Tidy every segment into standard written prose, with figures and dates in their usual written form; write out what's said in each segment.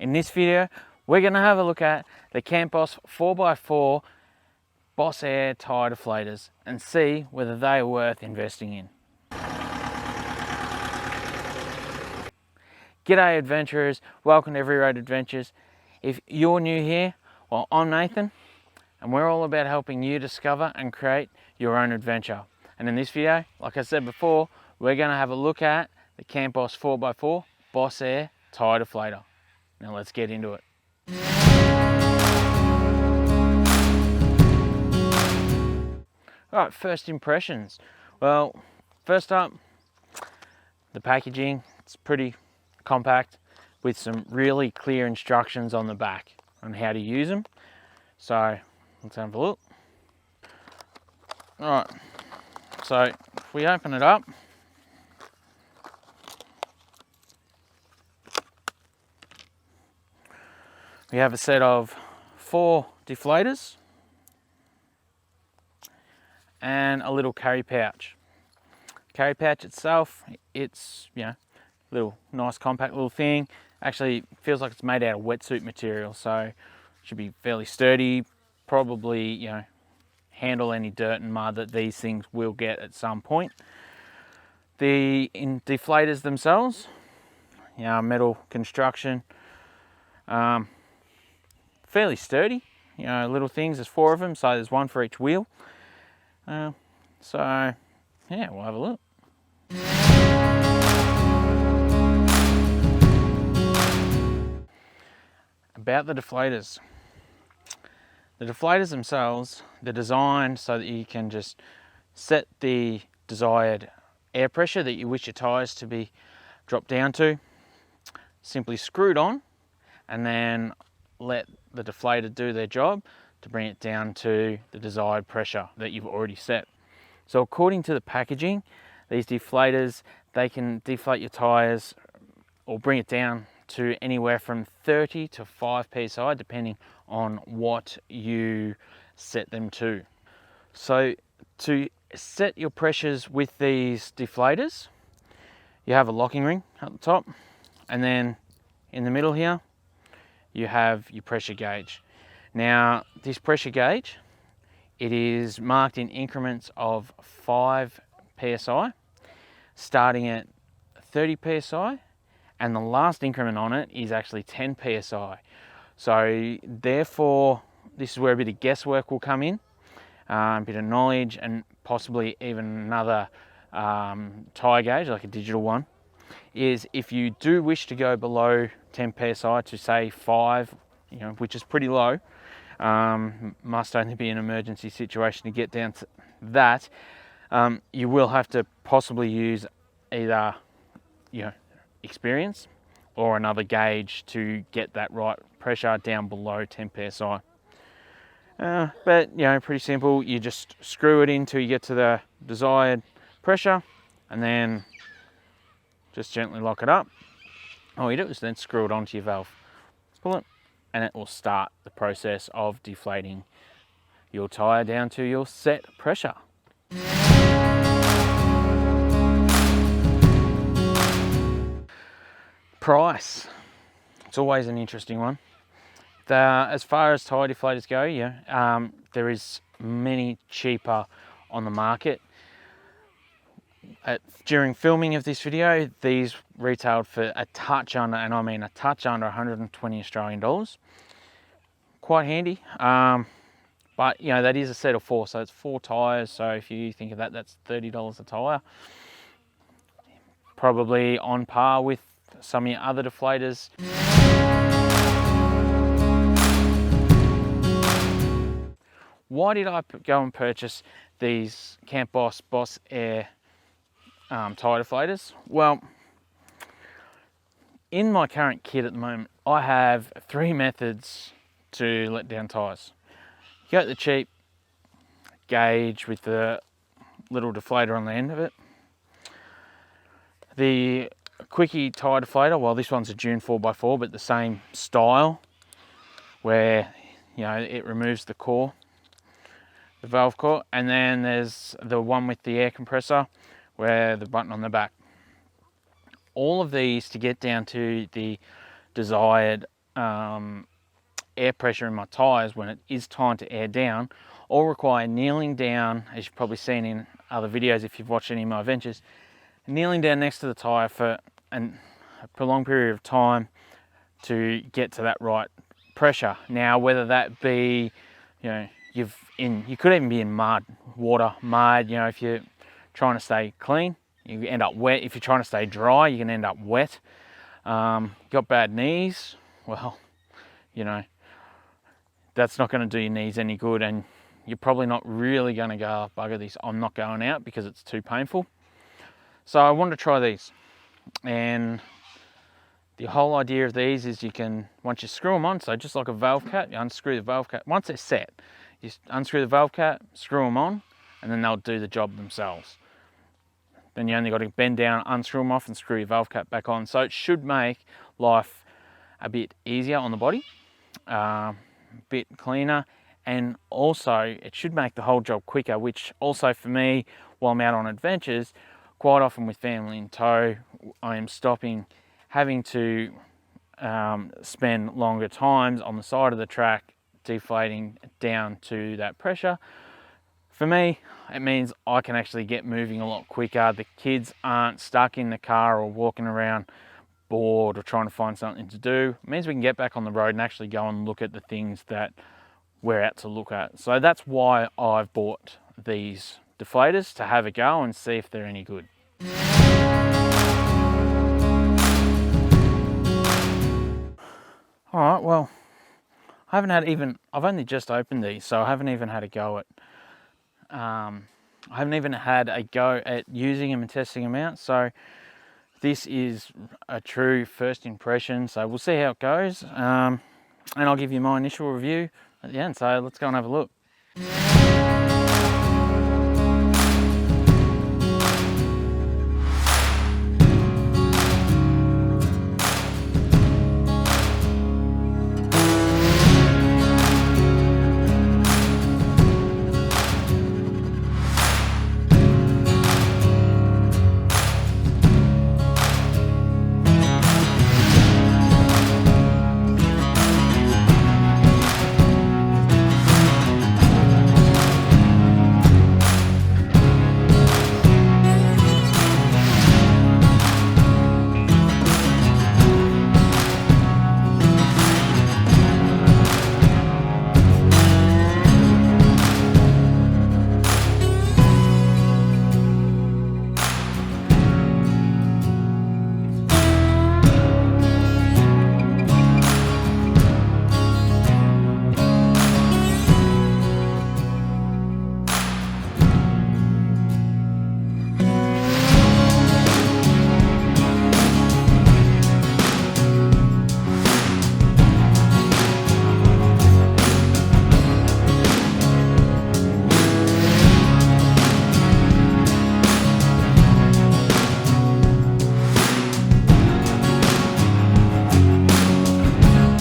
In this video, we're going to have a look at the Boss 4x4 Boss Air Tyre Deflators and see whether they are worth investing in. G'day adventurers, welcome to Every Road Adventures. If you're new here, well, I'm Nathan and we're all about helping you discover and create your own adventure. And in this video, like I said before, we're going to have a look at the Boss 4x4 Boss Air Tyre Deflator. Now let's get into it. Alright, first impressions. Well, first up, the packaging. It's pretty compact with some really clear instructions on the back on how to use them. So let's have a look. Alright, so if we open it up, we have a set of 4 deflators and a little carry pouch. Carry pouch itself, it's, little nice compact little thing. Actually feels like it's made out of wetsuit material, so it should be fairly sturdy. Probably, handle any dirt and mud that these things will get at some point. The deflators themselves, metal construction. Fairly sturdy, little things. There's 4 of them, so there's 1 for each wheel. We'll have a look. About the deflators. The deflators themselves, they're designed so that you can just set the desired air pressure that you wish your tyres to be dropped down to. Simply screw it on and then let the deflator do their job to bring it down to the desired pressure that you've already set. So according to the packaging, these deflators, they can deflate your tyres or bring it down to anywhere from 30 to 5 psi depending on what you set them to. So to set your pressures with these deflators, you have a locking ring at the top, and then in the middle here you have your pressure gauge. Now this pressure gauge, it is marked in increments of 5 psi, starting at 30 psi, and the last increment on it is actually 10 psi. So therefore, this is where a bit of guesswork will come in, a bit of knowledge, and possibly even another tyre gauge, like a digital one, is if you do wish to go below 10 psi to say 5, which is pretty low, must only be an emergency situation to get down to that, you will have to possibly use either, experience or another gauge to get that right pressure down below 10 psi. But pretty simple. You just screw it in till you get to the desired pressure and then just gently lock it up. All you do is then screw it onto your valve, pull it, and it will start the process of deflating your tyre down to your set pressure. Price. It's always an interesting one. As far as tyre deflators go, there is many cheaper on the market. During filming of this video, these retailed for a touch under, and I mean a touch under, 120 Australian dollars. Quite handy. But that is a set of 4, so it's 4 tyres. So if you think of that, that's $30 a tyre. Probably on par with some of your other deflators. Why did I go and purchase these Boss Air tyre deflators? Well, in my current kit at the moment, I have 3 methods to let down tyres. You got the cheap gauge with the little deflator on the end of it. The quickie tyre deflator, well, this one's a Dune 4x4, but the same style, where it removes the core, the valve core, and then there's the one with the air compressor, where the button on the back. All of these to get down to the desired air pressure in my tyres when it is time to air down, or require kneeling down, as you've probably seen in other videos if you've watched any of my adventures, kneeling down next to the tyre for a prolonged period of time to get to that right pressure. Now, whether that be, you know, you could even be in mud, mud, you know, if you're trying to stay clean, you end up wet. If you're trying to stay dry, you can end up wet. Got bad knees, well, you know, that's not going to do your knees any good, and you're probably not really going to go, oh, bugger this, I'm not going out because it's too painful. So I wanted to try these, and the whole idea of these is you can, once you screw them on, so just like a valve cap, you unscrew the valve cap. Once they're set, you unscrew the valve cap, screw them on, and then they'll do the job themselves. Then you only got to bend down, unscrew them off, and screw your valve cap back on. So it should make life a bit easier on the body, a bit cleaner, and also it should make the whole job quicker, which also for me, while I'm out on adventures, quite often with family in tow, I am having to spend longer times on the side of the track deflating down to that pressure. For me, it means I can actually get moving a lot quicker. The kids aren't stuck in the car or walking around bored or trying to find something to do. It means we can get back on the road and actually go and look at the things that we're out to look at. So that's why I've bought these deflators, to have a go and see if they're any good. All right, well, I've only just opened these, so I haven't even had a go at using them and testing them out. So this is a true first impression. So we'll see how it goes, and I'll give you my initial review at the end. So let's go and have a look.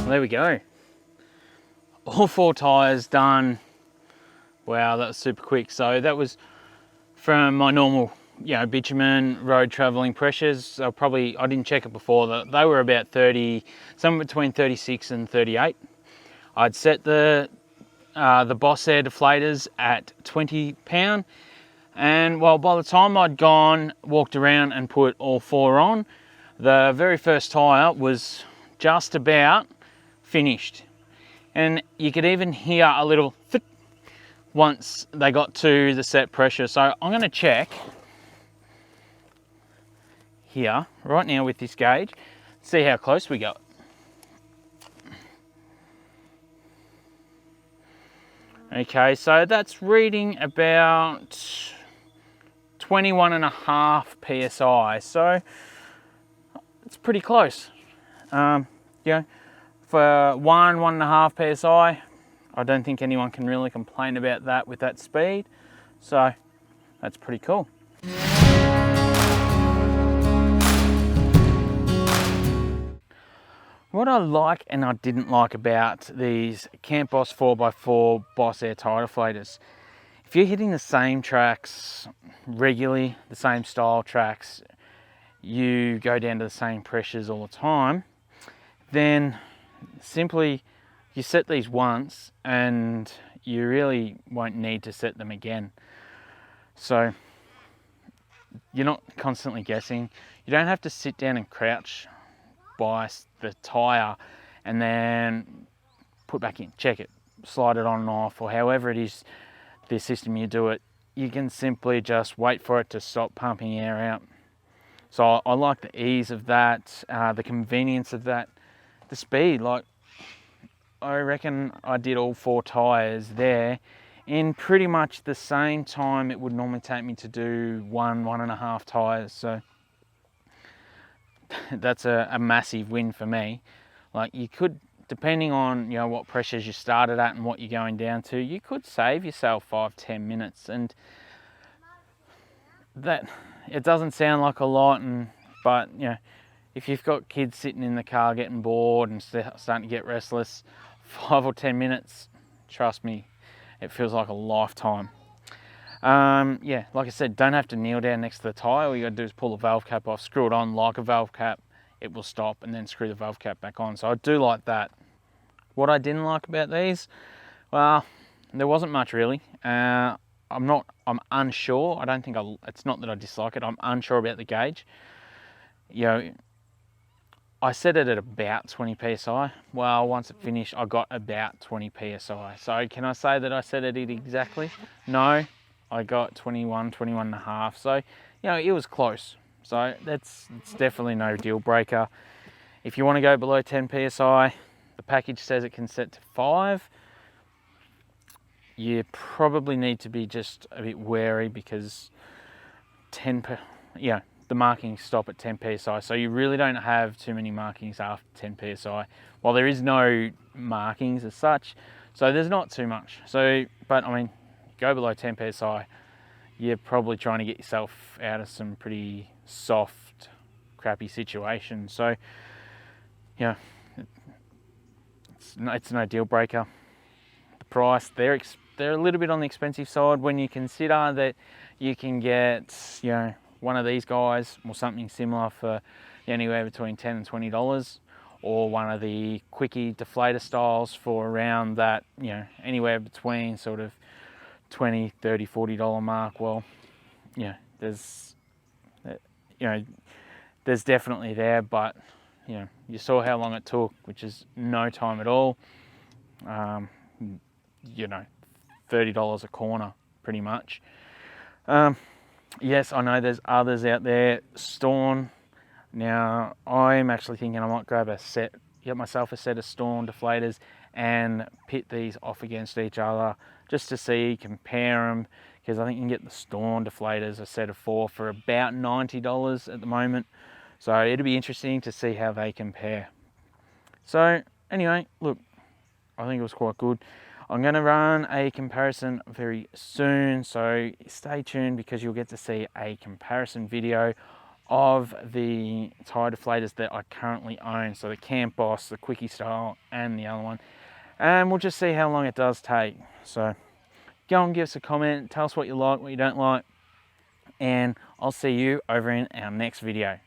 There we go. All 4 tyres done. Wow, that was super quick. So that was from my normal, you know, bitumen road traveling pressures. So I didn't check it before. They were about 30, somewhere between 36 and 38. I'd set the Boss Air Deflators at 20 pound. And well, by the time I'd walked around and put all 4 on, the very first tyre was just about finished, and you could even hear a little fit once they got to the set pressure. So I'm going to check here right now with this gauge, see how close we got. Okay, so that's reading about 21.5 psi, so it's pretty close. You know, for 1.5 psi, I don't think anyone can really complain about that with that speed. So that's pretty cool. What I like and I didn't like about these Camp Boss 4x4 Boss Air Tyre Deflators, if you're hitting the same tracks regularly, the same style tracks, you go down to the same pressures all the time, then simply you set these once and you really won't need to set them again. So you're not constantly guessing. You don't have to sit down and crouch by the tyre and then put back in, check it, slide it on and off, or however it is the system you do it. You can simply just wait for it to stop pumping air out. So I like the ease of that, the convenience of that, the speed. Like, I reckon I did all 4 tyres there in pretty much the same time it would normally take me to do 1.5 tyres. So that's a massive win for me. Like, you could, depending on, you know, what pressures you started at and what you're going down to, you could save yourself 5-10 minutes. And that, it doesn't sound like a lot, but you know, if you've got kids sitting in the car getting bored and starting to get restless, 5 or 10 minutes, trust me, it feels like a lifetime. Yeah, like I said, don't have to kneel down next to the tyre. All you got to do is pull the valve cap off, screw it on like a valve cap, it will stop, and then screw the valve cap back on. So I do like that. What I didn't like about these, well, there wasn't much really. I'm unsure. I don't think it's not that I dislike it. I'm unsure about the gauge. You know, I set it at about 20 psi. Well, once it finished, I got about 20 psi. So can I say that I set it exactly? No, I got 21 and a half. So, you know, it was close. So it's definitely no deal breaker. If you want to go below 10 psi, the package says it can set to 5. You probably need to be just a bit wary because the markings stop at 10 psi, so you really don't have too many markings after 10 psi. Well, there is no markings as such, so there's not too much. So, but I mean, go below 10 psi, you're probably trying to get yourself out of some pretty soft, crappy situations. So, yeah, it's no deal breaker. The price, they're a little bit on the expensive side when you consider that you can get, you know, one of these guys or something similar for anywhere between $10 and $20, or one of the quickie deflator styles for around that, you know, anywhere between sort of $20, $30, $40 mark. Well, yeah, there's definitely there, but you know, you saw how long it took, which is no time at all. You know, $30 a corner, pretty much. Yes, I know there's others out there. Storn. Now, I'm actually thinking I might grab get myself a set of Storn deflators and pit these off against each other just to see, compare them, because I think you can get the Storn deflators, a set of 4, for about $90 at the moment. So it'll be interesting to see how they compare. So anyway, look, I think it was quite good. I'm going to run a comparison very soon, so stay tuned because you'll get to see a comparison video of the tyre deflators that I currently own. So the Camp Boss, the Quickie style, and the other one. And we'll just see how long it does take. So go and give us a comment, tell us what you like, what you don't like, and I'll see you over in our next video.